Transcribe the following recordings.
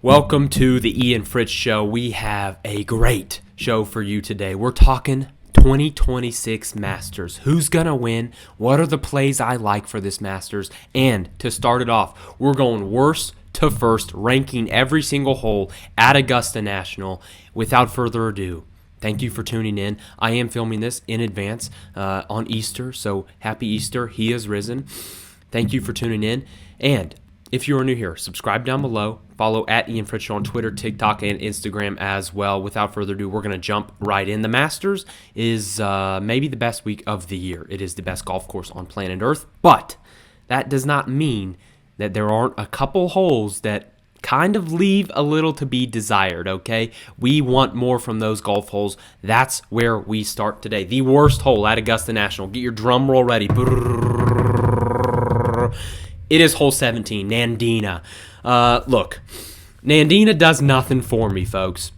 Welcome to the Ian Fritts Show. We have a great show for you today. We're talking 2026 Masters. Who's going to win? What are the plays I like for this Masters? And to start it off, we're going worst to first, ranking every single hole at Augusta National. Without further ado, thank you for tuning in. I am filming this in advance on Easter, so happy Easter. He is risen. Thank you for tuning in. And if you are new here, subscribe down below. Follow at Ian Fritts Show on Twitter, TikTok, and Instagram as well. Without further ado, we're going to jump right in. The Masters is maybe the best week of the year. It is the best golf course on planet Earth, but that does not mean that there aren't a couple holes that kind of leave a little to be desired, okay? We want more from those golf holes. That's where we start today. The worst hole at Augusta National. Get your drum roll ready. It is hole 17, Nandina. Look, Nandina does nothing for me, folks.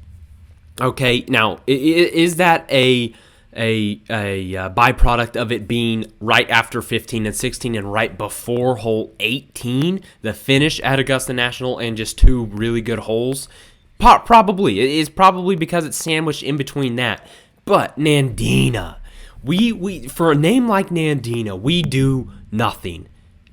Okay, now, is that a byproduct of it being right after 15 and 16 and right before hole 18, the finish at Augusta National, and just two really good holes? Probably. It is probably because it's sandwiched in between that. But Nandina, we for a name like Nandina, we do nothing.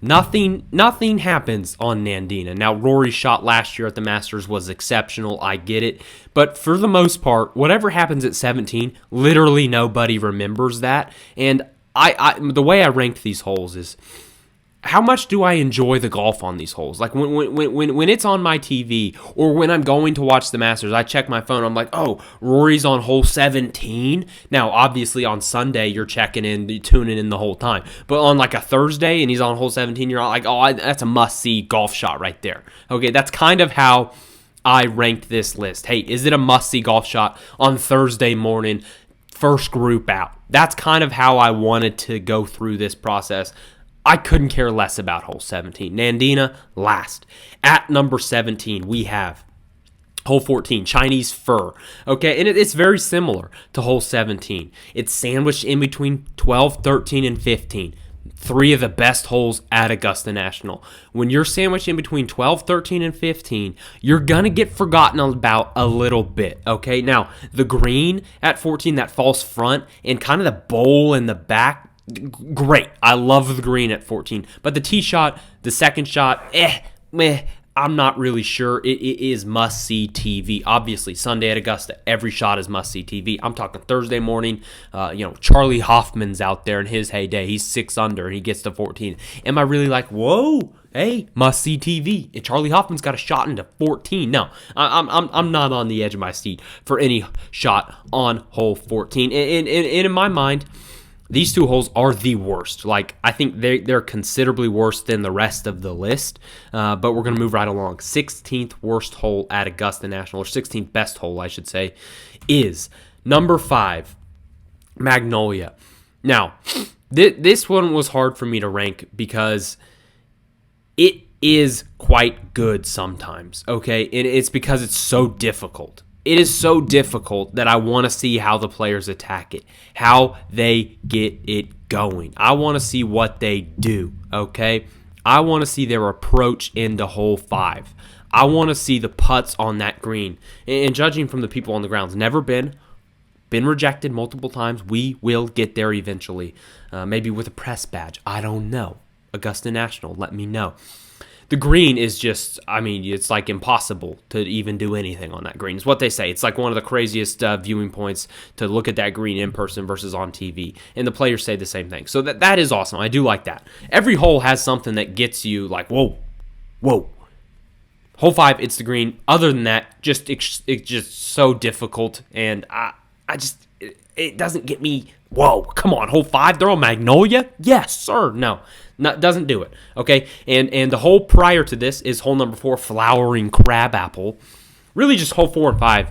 Nothing happens on Nandina. Now, Rory's shot last year at the Masters was exceptional. I get it. But for the most part, whatever happens at 17, literally nobody remembers that. And the way I ranked these holes is, how much do I enjoy the golf on these holes? Like when it's on my TV or when I'm going to watch the Masters, I check my phone. I'm like, oh, Rory's on hole 17. Now, obviously on Sunday, you're checking in, you're tuning in the whole time. But on like a Thursday and he's on hole 17, you're like, oh, that's a must-see golf shot right there. Okay, that's kind of how I ranked this list. Hey, is it a must-see golf shot on Thursday morning, first group out? That's kind of how I wanted to go through this process. I couldn't care less about hole 17. Nandina, last. At number 17, we have hole 14, Chinese Fir. Okay, and it's very similar to hole 17. It's sandwiched in between 12, 13, and 15. Three of the best holes at Augusta National. When you're sandwiched in between 12, 13, and 15, you're going to get forgotten about a little bit, okay? Now, the green at 14, that false front, and kind of the bowl in the back, great. I love the green at 14. But the tee shot, the second shot, I'm not really sure. It is must-see TV. Obviously, Sunday at Augusta, every shot is must-see TV. I'm talking Thursday morning. Charlie Hoffman's out there in his heyday. He's 6 under, and he gets to 14. Am I really like, whoa, hey, must-see TV? And Charlie Hoffman's got a shot into 14. No, I'm not on the edge of my seat for any shot on hole 14. And in my mind, these two holes are the worst. Like, I think they're considerably worse than the rest of the list, but we're going to move right along. 16th worst hole at Augusta National, or 16th best hole, I should say, is number 5, Magnolia. Now, this one was hard for me to rank because it is quite good sometimes, okay? And it's because it's so difficult. It is so difficult that I want to see how the players attack it, how they get it going. I want to see what they do, okay? I want to see their approach into hole 5. I want to see the putts on that green. And judging from the people on the grounds, never been rejected multiple times. We will get there eventually, maybe with a press badge. I don't know. Augusta National, let me know. The green is just, it's like impossible to even do anything on that green. It's what they say. It's like one of the craziest viewing points to look at that green in person versus on TV. And the players say the same thing. So that is awesome. I do like that. Every hole has something that gets you like, whoa. Hole 5, it's the green. Other than that, it's just so difficult. And it doesn't get me, whoa, come on, hole 5, they're on Magnolia? Yes, sir. No. Doesn't do it, okay? And the hole prior to this is hole number 4, Flowering Crabapple. Really just hole 4 and 5.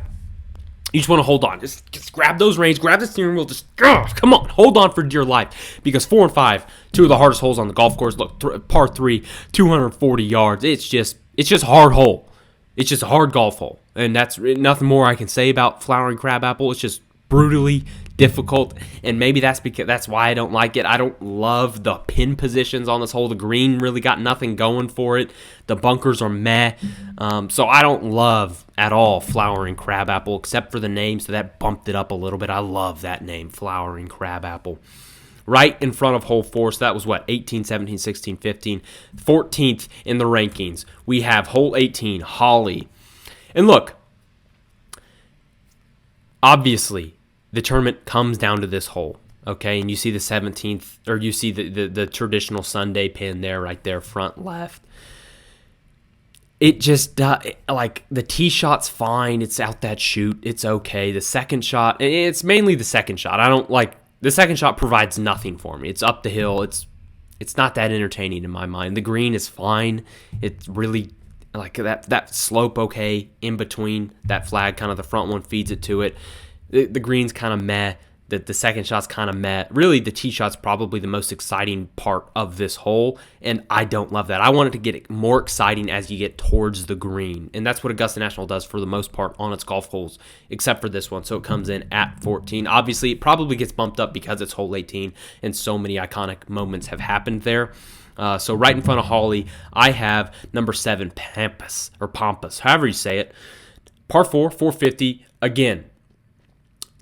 You just want to hold on. Just grab those reins, grab the steering wheel, come on, hold on for dear life. Because 4 and 5, two of the hardest holes on the golf course. Look, par 3, 240 yards. It's just hard hole. It's just a hard golf hole. And that's nothing more I can say about Flowering Crabapple. It's just brutally difficult, and maybe that's why I don't like it. I don't love the pin positions on this hole. The green really got nothing going for it. The bunkers are meh. So I don't love at all Flowering Crabapple, except for the name, so that bumped it up a little bit. I love that name, Flowering Crabapple. Right in front of hole 4, so that was 18, 17, 16, 15. 14th in the rankings, we have hole 18, Holly. And look, obviously, the tournament comes down to this hole, okay? And you see the 17th, or you see the traditional Sunday pin there, right there, front left. It just, like, the tee shot's fine. It's out that chute. It's okay. The second shot, it's mainly the second shot. I don't like, the second shot provides nothing for me. It's up the hill. It's not that entertaining in my mind. The green is fine. It's really, like, that slope okay in between that flag, kind of the front one feeds it to it. The green's kind of meh. The second shot's kind of meh. Really, the tee shot's probably the most exciting part of this hole, and I don't love that. I want it to get more exciting as you get towards the green, and that's what Augusta National does for the most part on its golf holes, except for this one. So it comes in at 14. Obviously, it probably gets bumped up because it's hole 18, and so many iconic moments have happened there. So right in front of Holly, I have number 7, Pampas, however you say it. Par 4, 450. Again,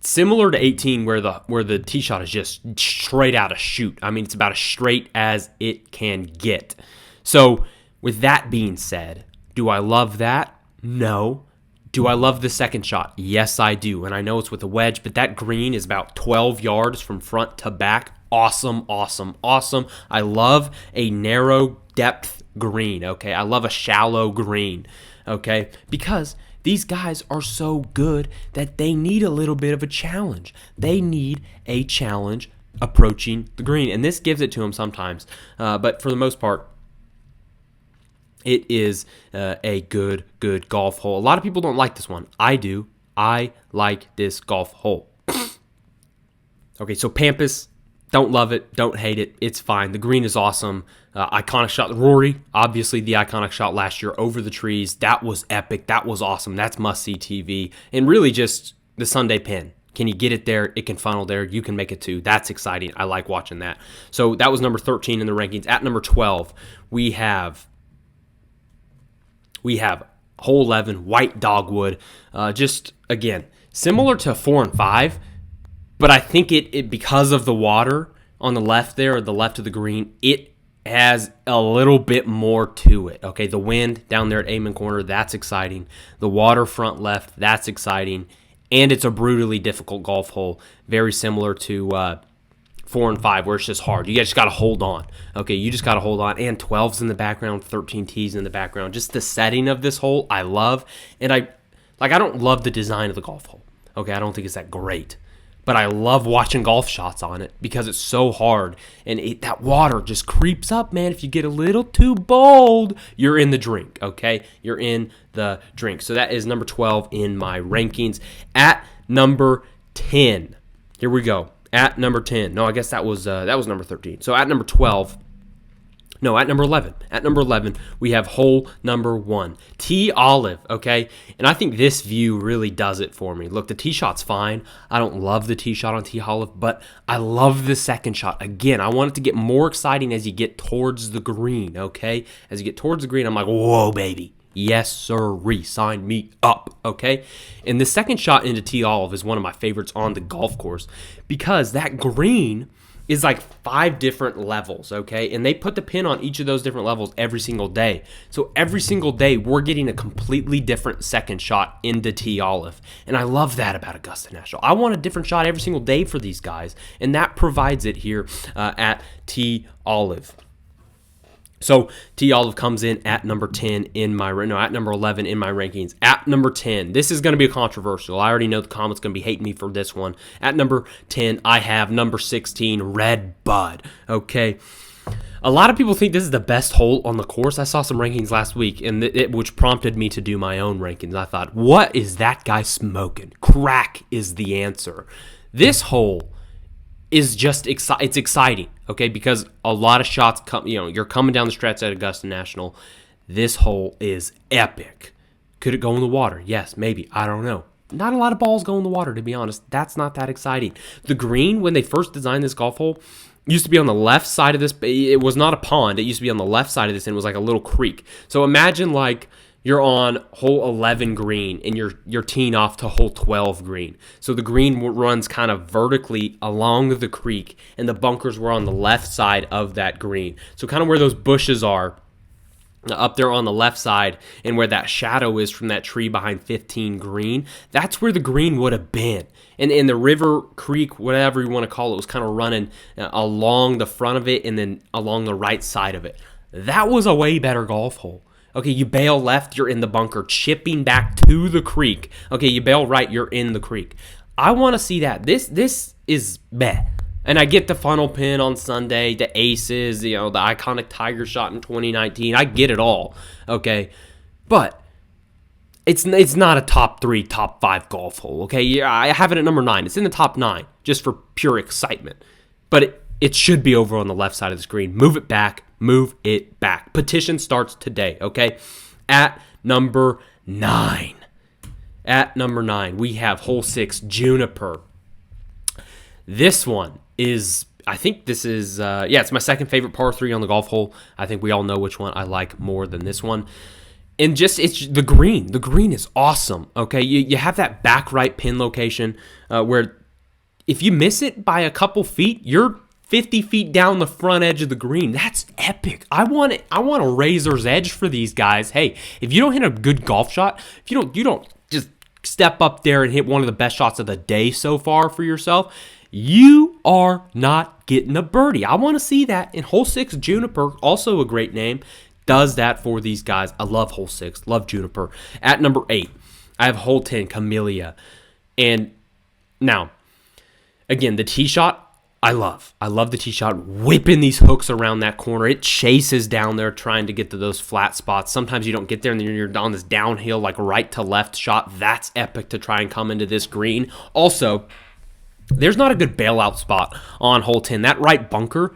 similar to 18, where the tee shot is just straight out of chute. I mean, it's about as straight as it can get. So, with that being said, do I love that? No. Do I love the second shot? Yes, I do. And I know it's with a wedge, but that green is about 12 yards from front to back. Awesome, awesome, awesome. I love a narrow depth green, okay? I love a shallow green, okay? Because these guys are so good that they need a little bit of a challenge. They need a challenge approaching the green, and this gives it to them sometimes. But for the most part, it is a good golf hole. A lot of people don't like this one. I do. I like this golf hole. Okay, so Pampas, don't love it, don't hate it. It's fine. The green is awesome. Iconic shot. Rory, obviously the iconic shot last year over the trees. That was epic. That was awesome. That's must-see TV. And really just the Sunday pin. Can you get it there? It can funnel there. You can make it too. That's exciting. I like watching that. So that was number 13 in the rankings. At number 12, we have hole 11, White Dogwood. Just, again, similar to 4 and 5, but I think it because of the water on the left there, or the left of the green, it has a little bit more to it. Okay, the wind down there at Amen Corner, that's exciting. The water front left, that's exciting. And it's a brutally difficult golf hole, very similar to 4 and 5, where it's just hard. You just got to hold on. Okay, you just got to hold on. And 12's in the background, 13 tees in the background. Just the setting of this hole, I love. And I don't love the design of the golf hole. Okay, I don't think it's that great. But I love watching golf shots on it because it's so hard. And that water just creeps up, man. If you get a little too bold, you're in the drink, okay? You're in the drink. So that is number 12 in my rankings. At number 10, here we go. At number 10. No, I guess that was number 13. So at number 12. No, at number 11. At number 11, we have hole number 1. Tee Olive, okay? And I think this view really does it for me. Look, the tee shot's fine. I don't love the tee shot on Tee Olive, but I love the second shot. Again, I want it to get more exciting as you get towards the green, okay? As you get towards the green, I'm like, whoa, baby. Yes, sir, sign me up, okay? And the second shot into Tee Olive is one of my favorites on the golf course because that green is like 5 different levels, okay? And they put the pin on each of those different levels every single day. So every single day, we're getting a completely different second shot into Tee Olive. And I love that about Augusta National. I want a different shot every single day for these guys, and that provides it here at Tee Olive. So Tee Olive comes in at number 10 at number 11 in my rankings. At number 10, this is going to be controversial. I already know the comments going to be hating me for this one. At number 10, I have number 16, Red Bud. Okay. A lot of people think this is the best hole on the course. I saw some rankings last week, and which prompted me to do my own rankings. I thought, what is that guy smoking? Crack is the answer. This hole is just it's exciting, okay? Because a lot of shots come, you're coming down the stretch at Augusta National. This hole is epic. Could it go in the water? Yes, maybe. I don't know. not a lot of balls go in the water, to be honest. That's not that exciting. The green, when they first designed this golf hole, used to be on the left side of this. It was not a pond. It used to be on the left side of this, and it was like a little creek. So imagine like you're on hole 11 green, and you're teeing off to hole 12 green. So the green runs kind of vertically along the creek, and the bunkers were on the left side of that green. So kind of where those bushes are, up there on the left side, and where that shadow is from that tree behind 15 green, that's where the green would have been. And in the river, creek, whatever you want to call it, was kind of running along the front of it and then along the right side of it. That was a way better golf hole. Okay, you bail left, you're in the bunker, chipping back to the creek. Okay, you bail right, you're in the creek. I want to see that. This is meh. And I get the funnel pin on Sunday, the aces, the iconic Tiger shot in 2019. I get it all, okay? But it's not a top 3, top 5 golf hole, okay? Yeah, I have it at number 9. It's in the top 9 just for pure excitement. But it should be over on the left side of the screen. Move it back. Move it back. Petition starts today, okay? At number 9. At number 9, we have hole 6, Juniper. This one is, I think this is, it's my second favorite par 3 on the golf hole. I think we all know which one I like more than this one. And just, it's the green. The green is awesome, okay? You have that back right pin location where if you miss it by a couple feet, you're 50 feet down the front edge of the green. That's epic. I want a razor's edge for these guys. Hey, if you don't hit a good golf shot, if you don't just step up there and hit one of the best shots of the day so far for yourself, you are not getting a birdie. I want to see that. In hole 6, Juniper, also a great name, does that for these guys. I love hole 6. Love Juniper. At number 8, I have hole 10, Camellia. And now, again, the tee shot, I love the tee shot, whipping these hooks around that corner. It chases down there trying to get to those flat spots. Sometimes you don't get there and then you're on this downhill, like right to left shot. That's epic to try and come into this green. Also, there's not a good bailout spot on hole 10. That right bunker,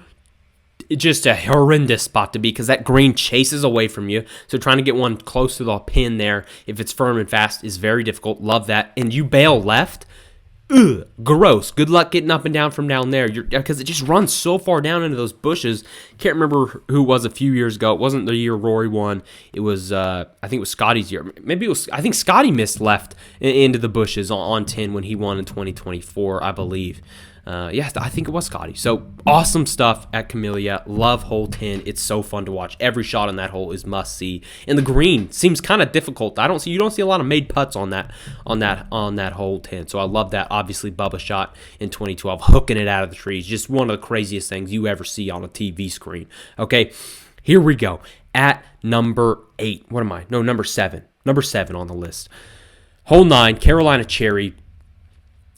it's just a horrendous spot to be because that green chases away from you. So trying to get one close to the pin there, if it's firm and fast, is very difficult. Love that. And you bail left, gross. Good luck getting up and down from down there because it just runs so far down into those bushes. Can't remember who it was a few years ago. It wasn't the year Rory won. It was, I think it was Scotty's year. Maybe it was, I think Scotty missed left into the bushes on 10 when he won in 2024, I believe. I think it was Scotty. So awesome stuff at Camellia. Love hole 10. It's so fun to watch. Every shot on that hole is must see. And the green seems kind of difficult. You don't see a lot of made putts on that hole 10. So I love that. Obviously, Bubba shot in 2012, hooking it out of the trees. Just one of the craziest things you ever see on a TV screen. Okay, here we go. At number 8. What am I? No, number 7. Number 7 on the list. Hole 9, Carolina Cherry.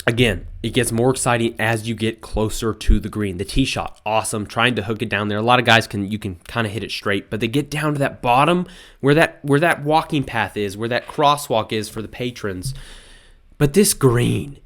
Again, it gets more exciting as you get closer to the green. The tee shot, awesome. Trying to hook it down there. A lot of guys you can kind of hit it straight, but they get down to that bottom where that walking path is, where that crosswalk is for the patrons. But this green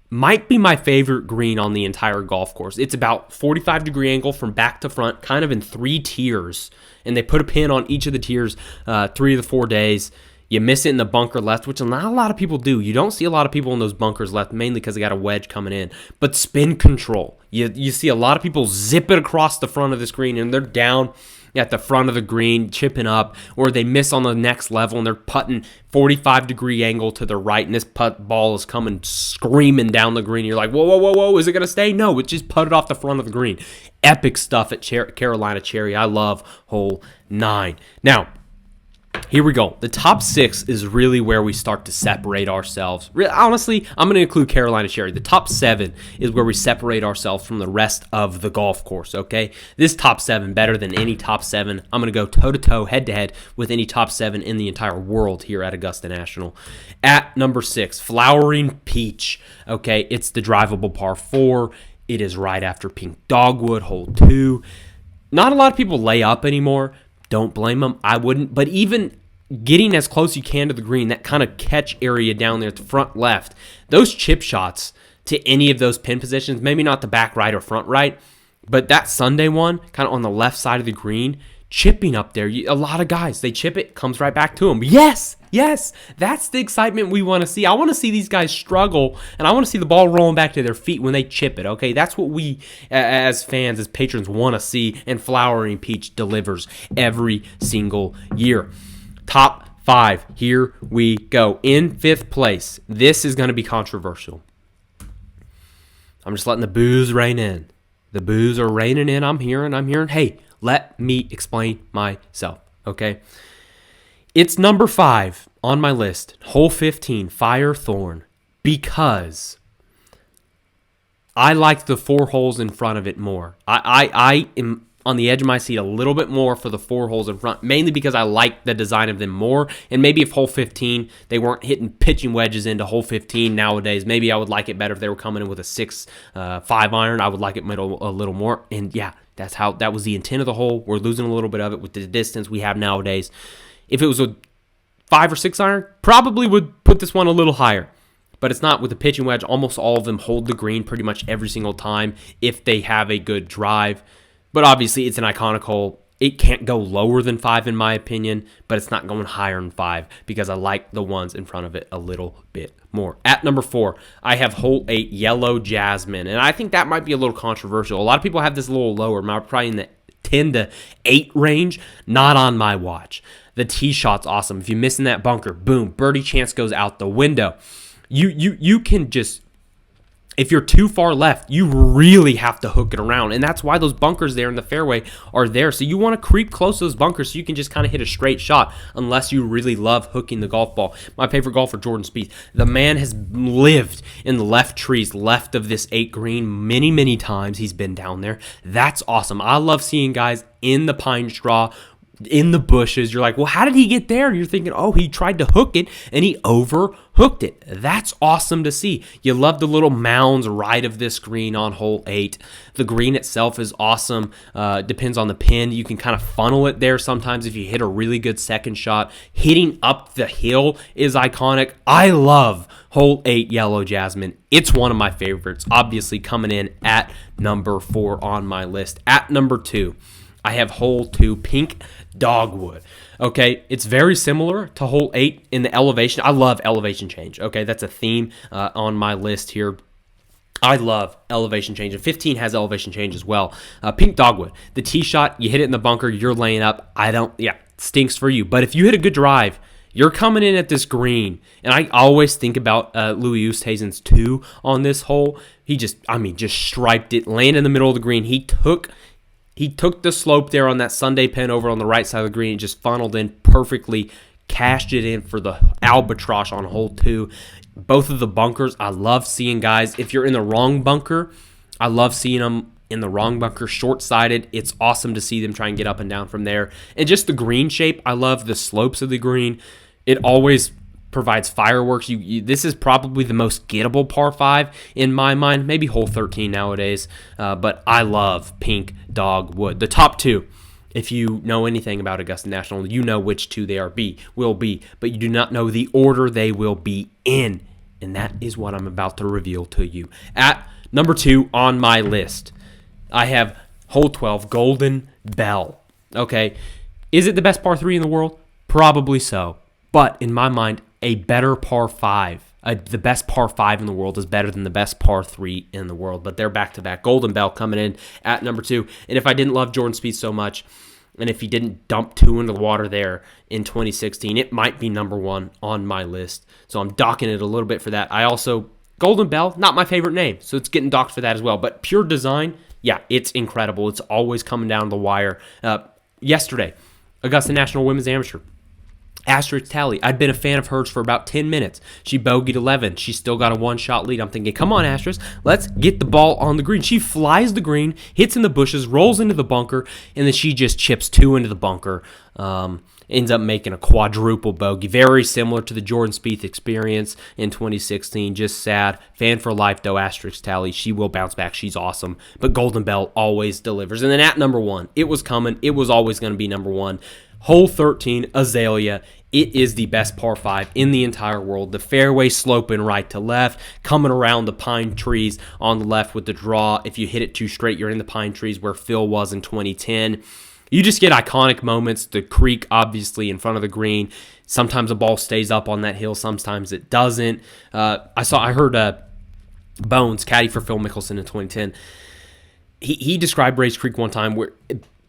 might be my favorite green on the entire golf course. It's about 45-degree angle from back to front, kind of in 3 tiers, and they put a pin on each of the tiers 3 of the 4 days. You miss it in the bunker left, which not a lot of people do. You don't see a lot of people in those bunkers left, mainly because they got a wedge coming in. But spin control. You see a lot of people zip it across the front of the screen, and they're down at the front of the green, chipping up, or they miss on the next level, and they're putting 45-degree angle to the right, and this ball is coming screaming down the green. You're like, whoa, is it going to stay? No, it just putted off the front of the green. Epic stuff at Carolina Cherry. I love hole 9. Now, here we go. The top 6 is really where we start to separate ourselves. Honestly, I'm going to include Carolina Cherry. The top 7 is where we separate ourselves from the rest of the golf course, okay? This top 7, better than any top 7. I'm going to go toe-to-toe, head-to-head with any top 7 in the entire world here at Augusta National. At number 6, Flowering Peach, okay? It's the drivable par 4. It is right after Pink Dogwood, hole 2. Not a lot of people lay up anymore. Don't blame them. I wouldn't. But even getting as close you can to the green, that kind of catch area down there at the front left, those chip shots to any of those pin positions, maybe not the back right or front right, but that Sunday one, kind of on the left side of the green, chipping up there. A lot of guys, they chip it, comes right back to them. Yes, Yes, that's the excitement we want to see. I want to see these guys struggle, and I want to see the ball rolling back to their feet when they chip it, okay? That's what we, as fans, as patrons, want to see, and Flowering Peach delivers every single year. Top 5, here we go. In 5th place, this is going to be controversial. I'm just letting the boos rain in. The boos are raining in. I'm hearing. Hey, let me explain myself, okay? It's number 5 on my list, hole 15, Firethorn, because I like the 4 holes in front of it more. I am on the edge of my seat a little bit more for the 4 holes in front, mainly because I like the design of them more. And maybe if hole 15, they weren't pitching wedges into hole 15 nowadays, maybe I would like it better if they were coming in with a 6-5 iron. I would like it a little more. And yeah, that was the intent of the hole. We're losing a little bit of it with the distance we have nowadays. If it was a 5 or 6 iron, probably would put this one a little higher. But it's not with the pitching wedge. Almost all of them hold the green pretty much every single time if they have a good drive. But obviously, it's an iconic hole. It can't go lower than 5 in my opinion, but it's not going higher than 5 because I like the ones in front of it a little bit more. At number 4, I have hole 8, Yellow Jasmine. And I think that might be a little controversial. A lot of people have this a little lower, probably in the 10 to 8 range. Not on my watch. The tee shot's awesome. If you're missing that bunker, boom, birdie chance goes out the window. You can just, if you're too far left, you really have to hook it around. And that's why those bunkers there in the fairway are there. So you want to creep close to those bunkers so you can just kind of hit a straight shot unless you really love hooking the golf ball. My favorite golfer, Jordan Spieth. The man has lived in the left trees left of this 8 green many, many times. He's been down there. That's awesome. I love seeing guys in the pine straw, in the bushes. You're like, well, how did he get there? You're thinking, oh, he tried to hook it and he overhooked it. That's awesome to see. You love the little mounds right of this green on hole 8. The green itself is awesome. Depends on the pin. You can kind of funnel it there sometimes if you hit a really good second shot. Hitting up the hill is iconic. I love hole 8 Yellow Jasmine. It's one of my favorites. Obviously coming in at number 4 on my list. At number 2, I have hole 2, Pink Dogwood. Okay, it's very similar to hole 8 in the elevation. I love elevation change. Okay, that's a theme on my list here. I love elevation change. And 15 has elevation change as well. Pink Dogwood, the tee shot, you hit it in the bunker, you're laying up. Stinks for you. But if you hit a good drive, you're coming in at this green. And I always think about Louis Oosthuizen's 2 on this hole. He just striped it, landed in the middle of the green. He took the slope there on that Sunday pin over on the right side of the green and just funneled in perfectly, cashed it in for the albatross on hole 2. Both of the bunkers, I love seeing guys. If you're in the wrong bunker, I love seeing them in the wrong bunker, short-sided. It's awesome to see them try and get up and down from there. And just the green shape, I love the slopes of the green. It always provides fireworks. This is probably the most gettable par 5 in my mind, maybe hole 13 nowadays, but I love Pink Dogwood. The top 2, if you know anything about Augusta National, you know which 2 they will be, but you do not know the order they will be in, and that is what I'm about to reveal to you. At number 2 on my list, I have hole 12, Golden Bell. Okay, is it the best par 3 in the world? Probably so, but in my mind, a better par 5. The best par 5 in the world is better than the best par 3 in the world. But they're back-to-back. Golden Bell coming in at number 2. And if I didn't love Jordan Spieth so much, and if he didn't dump 2 into the water there in 2016, it might be number 1 on my list. So I'm docking it a little bit for that. Golden Bell, not my favorite name, so it's getting docked for that as well. But pure design, yeah, it's incredible. It's always coming down the wire. Yesterday, Augusta National Women's Amateur. Asterisk tally. I'd been a fan of hers for about 10 minutes. She bogeyed 11. She's still got a 1-shot lead. I'm thinking, come on, Asterisk, let's get the ball on the green. She flies the green, hits in the bushes, rolls into the bunker, and then she just chips 2 into the bunker. Ends up making a quadruple bogey. Very similar to the Jordan Spieth experience in 2016. Just sad. Fan for life, though, asterisk tally. She will bounce back. She's awesome. But Golden Bell always delivers. And then at number 1, it was coming. It was always going to be number 1. Hole 13, Azalea. It is the best par 5 in the entire world. The fairway sloping right to left, coming around the pine trees on the left with the draw. If you hit it too straight, you're in the pine trees where Phil was in 2010. You just get iconic moments. The creek, obviously, in front of the green. Sometimes the ball stays up on that hill, sometimes it doesn't. I heard Bones, caddy for Phil Mickelson in 2010. He described Race Creek one time where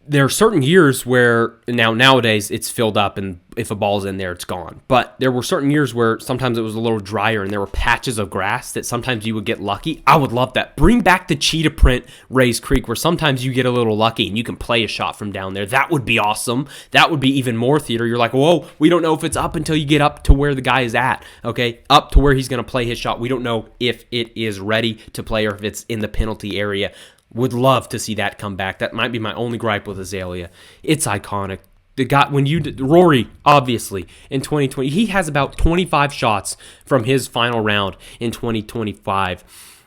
there are certain years where nowadays it's filled up, and if a ball's in there, it's gone. But there were certain years where sometimes it was a little drier and there were patches of grass that sometimes you would get lucky. I would love that. Bring back the cheetah print Race Creek where sometimes you get a little lucky and you can play a shot from down there. That would be awesome. That would be even more theater. You're like, whoa, we don't know if it's up until you get up to where the guy is at, okay? Up to where he's going to play his shot. We don't know if it is ready to play or if it's in the penalty area. Would love to see that come back. That might be my only gripe with Azalea. It's iconic. The guy, Rory, obviously, in 2020, he has about 25 shots from his final round in 2025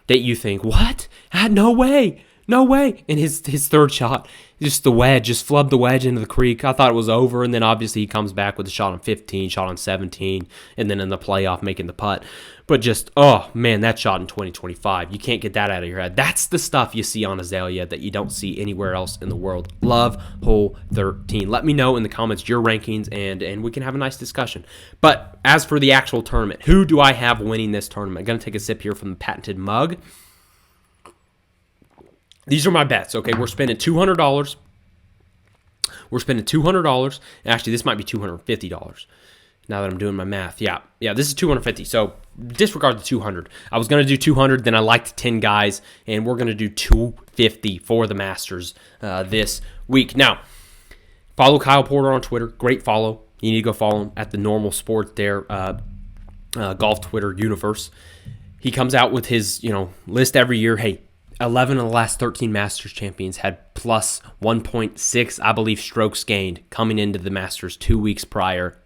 that you think, what? No way. No way. And his third shot, just the wedge, just flubbed the wedge into the creek. I thought it was over, and then obviously he comes back with a shot on 15, shot on 17, and then in the playoff making the putt. But just, oh, man, that shot in 2025, you can't get that out of your head. That's the stuff you see on Azalea that you don't see anywhere else in the world. Love hole 13. Let me know in the comments your rankings, and we can have a nice discussion. But as for the actual tournament, who do I have winning this tournament? I'm going to take a sip here from the patented mug. These are my bets, okay? We're spending $200. We're spending $200. Actually, this might be $250 now that I'm doing my math. Yeah, this is $250. So disregard the $200. I was going to do $200, then I liked 10 guys, and we're going to do $250 for the Masters this week. Now, follow Kyle Porter on Twitter. Great follow. You need to go follow him at the Normal Sport there, golf Twitter universe. He comes out with his list every year. Hey, 11 of the last 13 Masters champions had plus 1.6, I believe, strokes gained coming into the Masters 2 weeks prior.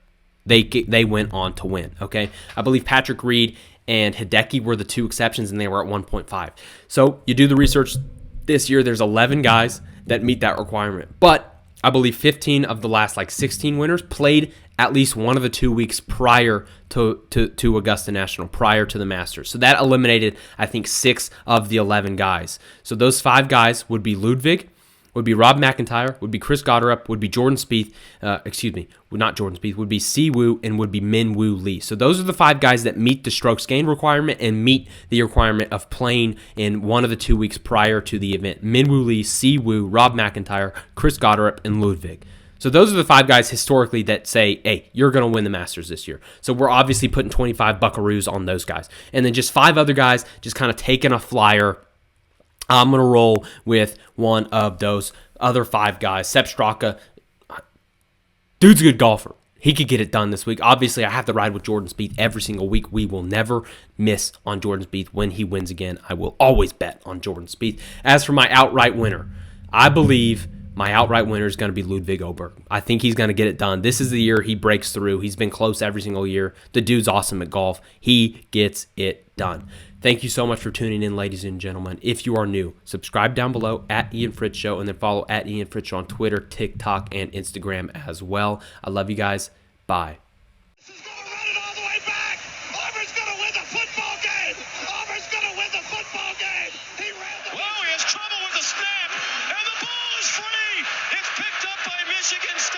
They went on to win, okay? I believe Patrick Reed and Hideki were the two exceptions, and they were at 1.5. So you do the research this year. There's 11 guys that meet that requirement. But I believe 15 of the last 16 winners played at least one of the 2 weeks prior to Augusta National, prior to the Masters. So that eliminated, I think, 6 of the 11 guys. So those 5 guys would be Ludwig, would be Rob McIntyre, would be Chris Gotterup, would be Jordan Spieth, not Jordan Spieth, would be Si Woo, and would be Min Woo Lee. So those are the 5 guys that meet the strokes gain requirement and meet the requirement of playing in one of the 2 weeks prior to the event. Min Woo Lee, Si Woo, Rob McIntyre, Chris Gotterup, and Ludwig. So those are the 5 guys historically that say, hey, you're going to win the Masters this year. So we're obviously putting 25 buckaroos on those guys. And then just 5 other guys just kind of taking a flyer. I'm going to roll with one of those other 5 guys. Sepp Straka, dude's a good golfer. He could get it done this week. Obviously, I have to ride with Jordan Spieth every single week. We will never miss on Jordan Spieth. When he wins again, I will always bet on Jordan Spieth. As for my outright winner, I believe my outright winner is going to be Ludwig Åberg. I think he's going to get it done. This is the year he breaks through. He's been close every single year. The dude's awesome at golf. He gets it done. Thank you so much for tuning in, ladies and gentlemen. If you are new, subscribe down below at Ian Fritts Show, and then follow at Ian Fritts Show on Twitter, TikTok, and Instagram as well. I love you guys. Bye. This is going to run it all the way back. Auburn's going to win the football game. Auburn's going to win the football game. He ran the... Whoa, he has trouble with the snap, and the ball is free. It's picked up by Michigan State.